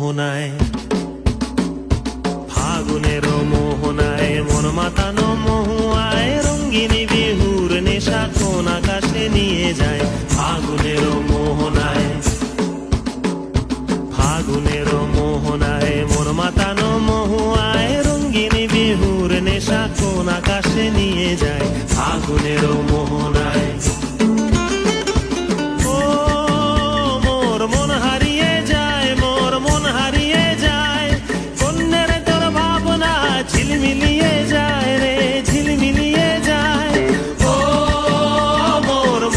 মোহনায়, ফাগুনের মোহনায় মন মাতানো মহুয়ায় রঙ্গিনী বিহুর নেশা কোন আকাশে নিয়ে যায়। ফাগুনের মোহনায়, ফাগুনের মোহনায় মন মাতানো মহুয়ায় রঙ্গিনী বিহুর নেশা কোন আকাশে নিয়ে যায়। ফাগুনের